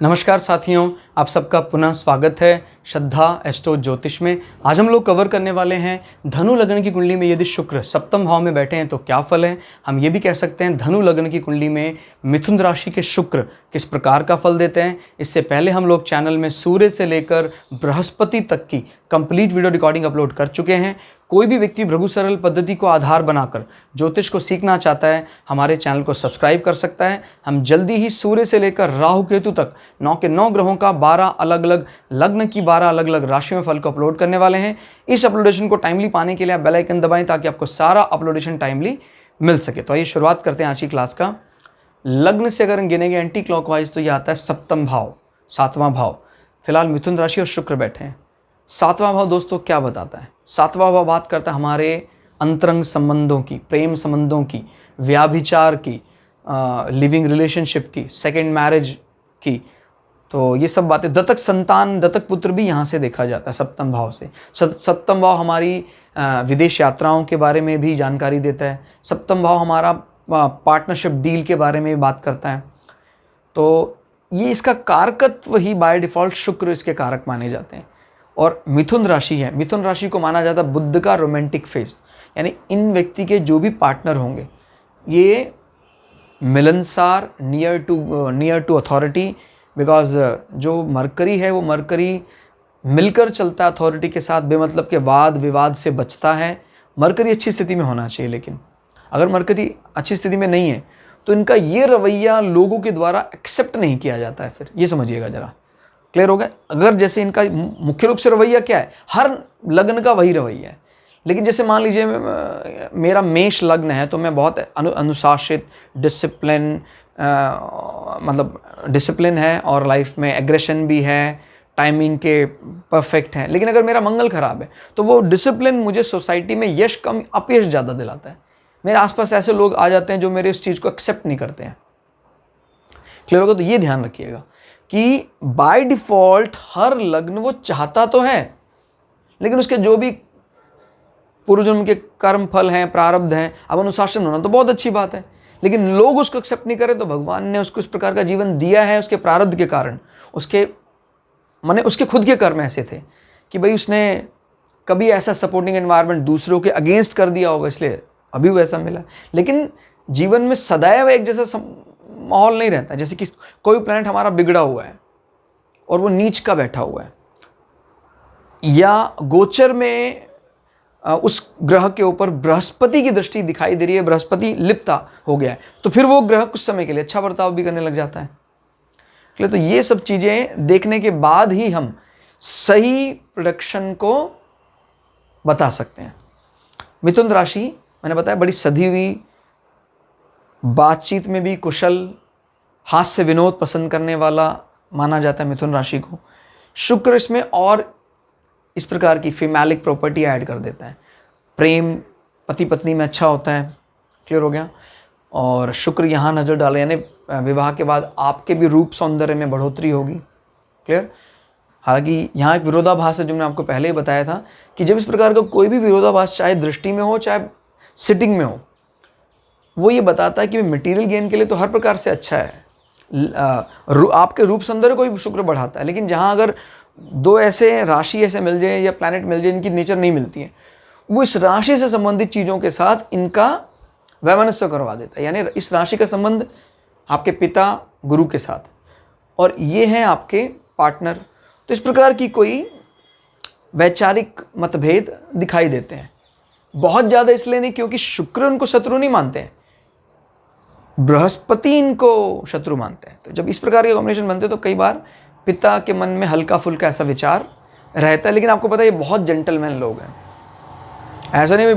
नमस्कार साथियों, आप सबका पुनः स्वागत है श्रद्धा एस्ट्रो ज्योतिष में। आज हम लोग कवर करने वाले हैं धनु लग्न की कुंडली में यदि शुक्र सप्तम भाव में बैठे हैं तो क्या फल है। हम ये भी कह सकते हैं धनु लग्न की कुंडली में मिथुन राशि के शुक्र किस प्रकार का फल देते हैं। इससे पहले हम लोग चैनल में सूर्य से लेकर बृहस्पति तक की कंप्लीट वीडियो रिकॉर्डिंग अपलोड कर चुके हैं। कोई भी व्यक्ति भृगु सरल पद्धति को आधार बनाकर ज्योतिष को सीखना चाहता है, हमारे चैनल को सब्सक्राइब कर सकता है। हम जल्दी ही सूर्य से लेकर राहु केतु तक 9 के 9 ग्रहों का 12 अलग अलग लग्न की 12 अलग अलग राशियों में फल को अपलोड करने वाले हैं। इस अपलोडेशन को टाइमली पाने के लिए आप बेल आइकन दबाएं ताकि आपको सारा अपलोडेशन टाइमली मिल सके। तो आइए शुरुआत करते हैं आज की क्लास का। लग्न से अगर हम गिनेंगे एंटी क्लॉकवाइज तो ये आता है सप्तम भाव, 7वां भाव। फिलहाल मिथुन राशि और शुक्र बैठे हैं। 7वां भाव दोस्तों क्या बताता है? 7वां भाव बात करता है हमारे अंतरंग संबंधों की, प्रेम संबंधों की, व्याभिचार की, लिविंग रिलेशनशिप की, सेकेंड मैरिज की। तो ये सब बातें, दत्तक संतान, दत्तक पुत्र भी यहाँ से देखा जाता है सप्तम भाव से। सप्तम भाव हमारी विदेश यात्राओं के बारे में भी जानकारी देता है। सप्तम भाव हमारा पार्टनरशिप डील के बारे में बात करता है। तो ये इसका कारकत्व ही बाय डिफ़ॉल्ट शुक्र इसके कारक माने जाते हैं। और मिथुन राशि है, मिथुन राशि को माना जाता है बुद्ध का रोमांटिक फेस, यानी इन व्यक्ति के जो भी पार्टनर होंगे ये मिलनसार, नियर टू अथॉरिटी। बिकॉज जो मरकरी है वो मरकरी मिलकर चलता है अथॉरिटी के साथ, बेमतलब के वाद विवाद से बचता है। मरकरी अच्छी स्थिति में होना चाहिए, लेकिन अगर मरकरी अच्छी स्थिति में नहीं है तो इनका ये रवैया लोगों के द्वारा एक्सेप्ट नहीं किया जाता है। फिर ये समझिएगा जरा, क्लियर हो गया? अगर जैसे इनका मुख्य रूप से रवैया क्या है, हर लग्न का वही रवैया है। लेकिन जैसे मान लीजिए मेरा मेष लग्न है तो मैं बहुत अनुशासित, मतलब डिसिप्लिन है और लाइफ में एग्रेशन भी है, टाइमिंग के परफेक्ट हैं। लेकिन अगर मेरा मंगल खराब है तो वो डिसिप्लिन मुझे सोसाइटी में यश कम, अपयश ज़्यादा दिलाता है। मेरे आसपास ऐसे लोग आ जाते हैं जो मेरे उस चीज़ को एक्सेप्ट नहीं करते हैं। क्लियर होगा? तो ये ध्यान रखिएगा कि बाय डिफ़ॉल्ट हर लग्न वो चाहता तो है, लेकिन उसके जो भी पूर्व जन्म के कर्म फल हैं, प्रारब्ध हैं, अब अनुशासन होना तो बहुत अच्छी बात है, लेकिन लोग उसको एक्सेप्ट नहीं करें तो भगवान ने उसको इस प्रकार का जीवन दिया है उसके प्रारब्ध के कारण। उसके खुद के कर्म ऐसे थे कि भाई उसने कभी ऐसा सपोर्टिंग एनवायरनमेंट दूसरों के अगेंस्ट कर दिया होगा, इसलिए अभी वो ऐसा मिला। लेकिन जीवन में सदैव एक जैसा माहौल नहीं रहता। जैसे कि कोई प्लैनेट हमारा बिगड़ा हुआ है और वो नीच का बैठा हुआ है, या गोचर में उस ग्रह के ऊपर बृहस्पति की दृष्टि दिखाई दे रही है, बृहस्पति लिप्ता हो गया है, तो फिर वो ग्रह कुछ समय के लिए अच्छा बर्ताव भी करने लग जाता है। इसलिए तो ये सब चीज़ें देखने के बाद ही हम सही प्रेडिक्शन को बता सकते हैं। मिथुन राशि मैंने बताया बड़ी सधी हुई, बातचीत में भी कुशल, हास्य विनोद पसंद करने वाला माना जाता है मिथुन राशि को। शुक्र इसमें और इस प्रकार की फीमेलिक प्रॉपर्टी ऐड कर देता है। प्रेम पति पत्नी में अच्छा होता है। क्लियर हो गया? और शुक्र यहाँ नज़र डाले, यानी विवाह के बाद आपके भी रूप सौंदर्य में बढ़ोतरी होगी। क्लियर? हालांकि यहाँ एक विरोधाभास है जो मैंने आपको पहले ही बताया था कि जब इस प्रकार का कोई भी विरोधाभास चाहे दृष्टि में हो चाहे सिटिंग में हो, वो ये बताता है कि मटेरियल गेन के लिए तो हर प्रकार से अच्छा है। आपके रूप सौंदर्य को भी शुक्र बढ़ाता है। लेकिन जहाँ अगर दो ऐसे राशि ऐसे मिल जाए या प्लैनेट मिल जाए इनकी नेचर नहीं मिलती है, वो इस राशि से संबंधित चीज़ों के साथ इनका वैमनस्य करवा देता है। यानी इस राशि का संबंध आपके पिता गुरु के साथ, और ये हैं आपके पार्टनर। तो इस प्रकार की कोई वैचारिक मतभेद दिखाई देते हैं। बहुत ज़्यादा इसलिए नहीं क्योंकि शुक्र उनको शत्रु नहीं मानते हैं, बृहस्पति इनको शत्रु मानते हैं। तो जब इस प्रकार के कॉम्बिनेशन बनते हैं तो कई बार पिता के मन में हल्का फुल्का ऐसा विचार रहता है। लेकिन आपको पता है ये बहुत जेंटलमैन लोग हैं, ऐसा नहीं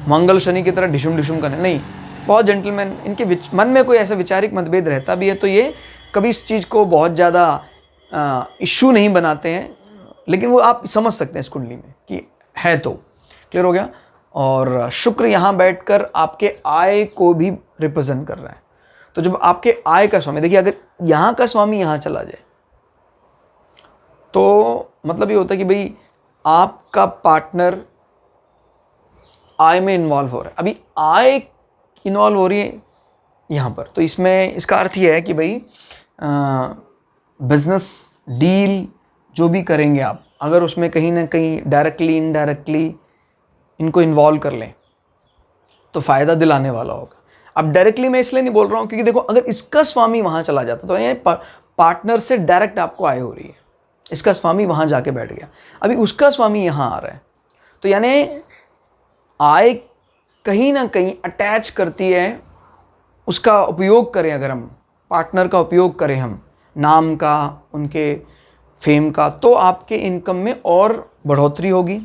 मंगल शनि की तरह ढिशुम ढिशुम करने, नहीं, बहुत जेंटलमैन। इनके मन में कोई ऐसा वैचारिक मतभेद रहता भी है तो ये कभी इस चीज़ को बहुत ज़्यादा इश्यू नहीं बनाते हैं। लेकिन वो आप समझ सकते हैं इस कुंडली में कि है। तो क्लियर हो गया? और शुक्र यहाँ बैठकर आपके आय को भी रिप्रेजेंट कर रहा है। तो जब आपके आय का स्वामी, देखिए अगर यहाँ का स्वामी यहाँ चला जाए तो मतलब ये होता है कि भाई आपका पार्टनर आय में इन्वॉल्व हो रहा है। अभी आय इन्वॉल्व हो रही है यहाँ पर, तो इसमें इसका अर्थ ये है कि भाई बिजनेस डील जो भी करेंगे आप, अगर उसमें कहीं ना कहीं डायरेक्टली इनडायरेक्टली इनको इन्वॉल्व कर लें तो फ़ायदा दिलाने वाला होगा। अब डायरेक्टली मैं इसलिए नहीं बोल रहा हूँ क्योंकि देखो, अगर इसका स्वामी वहाँ चला जाता तो ये पार्टनर से डायरेक्ट आपको आय हो रही है, इसका स्वामी वहाँ जाके बैठ गया, अभी उसका स्वामी यहाँ आ रहा है, तो यानी आय कहीं ना कहीं अटैच करती है, उसका उपयोग करें, अगर हम पार्टनर का उपयोग करें, हम नाम का, उनके फेम का, तो आपके इनकम में और बढ़ोतरी होगी।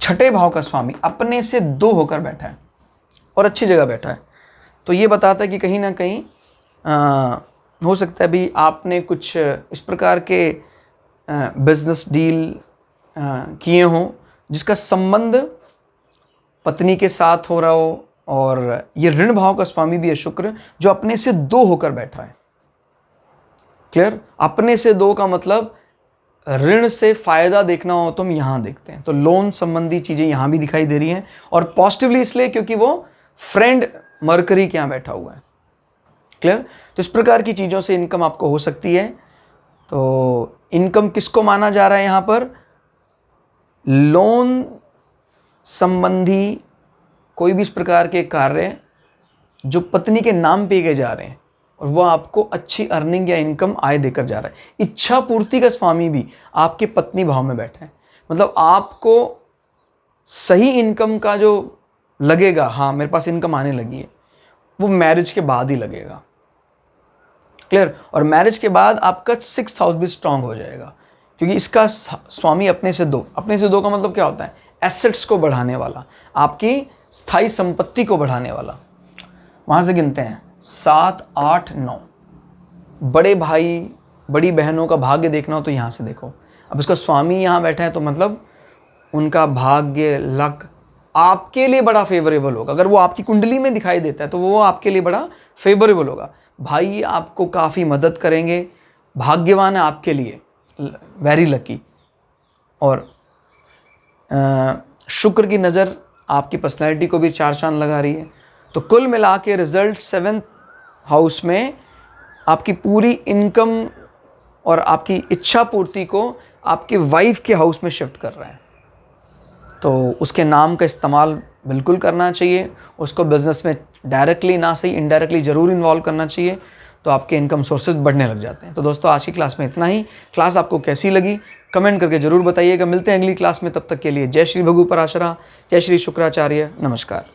छठे भाव का स्वामी अपने से 2 होकर बैठा है और अच्छी जगह बैठा है, तो ये बताता है कि कहीं ना कहीं हो सकता है भी आपने कुछ इस प्रकार के बिजनेस डील किए हों जिसका संबंध पत्नी के साथ हो रहा हो, और ये ऋण भाव का स्वामी भी है शुक्र, जो अपने से 2 होकर बैठा है। क्लियर? अपने से 2 का मतलब ऋण से फायदा देखना हो तो हम यहाँ देखते हैं, तो लोन संबंधी चीजें यहाँ भी दिखाई दे रही हैं, और पॉजिटिवली इसलिए क्योंकि वो फ्रेंड मरकरी के यहाँ बैठा हुआ है। क्लियर? तो इस प्रकार की चीज़ों से इनकम आपको हो सकती है। तो इनकम किसको माना जा रहा है यहाँ पर? लोन संबंधी कोई भी इस प्रकार के कार्य जो पत्नी के नाम पे किए जा रहे हैं और वो आपको अच्छी अर्निंग या इनकम आय देकर जा रहा है। इच्छा पूर्ति का स्वामी भी आपके पत्नी भाव में बैठा है, मतलब आपको सही इनकम का जो लगेगा, हाँ मेरे पास इनकम आने लगी है, वो मैरिज के बाद ही लगेगा। क्लियर? और मैरिज के बाद आपका 6th हाउस भी स्ट्रांग हो जाएगा, क्योंकि इसका स्वामी अपने से 2, अपने से 2 का मतलब क्या होता है? एसेट्स को बढ़ाने वाला, आपकी स्थायी संपत्ति को बढ़ाने वाला। वहाँ से गिनते हैं 7, 8, 9। बड़े भाई बड़ी बहनों का भाग्य देखना हो तो यहाँ से देखो। अब इसका स्वामी यहाँ बैठा है तो मतलब उनका भाग्य, लक आपके लिए बड़ा फेवरेबल होगा। अगर वो आपकी कुंडली में दिखाई देता है तो वो आपके लिए बड़ा फेवरेबल होगा। भाई आपको काफ़ी मदद करेंगे, भाग्यवान है आपके लिए, वेरी लकी। और शुक्र की नज़र आपकी पर्सनैलिटी को भी 4 चांद लगा रही है। तो कुल मिला के रिजल्ट 7th हाउस में आपकी पूरी इनकम और आपकी इच्छा पूर्ति को आपके वाइफ के हाउस में शिफ्ट कर रहा है। तो उसके नाम का इस्तेमाल बिल्कुल करना चाहिए, उसको बिज़नेस में डायरेक्टली ना सही इनडायरेक्टली ज़रूर इन्वॉल्व करना चाहिए, तो आपके इनकम सोर्सेज बढ़ने लग जाते हैं। तो दोस्तों आज की क्लास में इतना ही। क्लास आपको कैसी लगी कमेंट करके ज़रूर बताइएगा। मिलते हैं अगली क्लास में, तब तक के लिए जय श्री भगु पराशरा, जय श्री शुक्राचार्य, नमस्कार।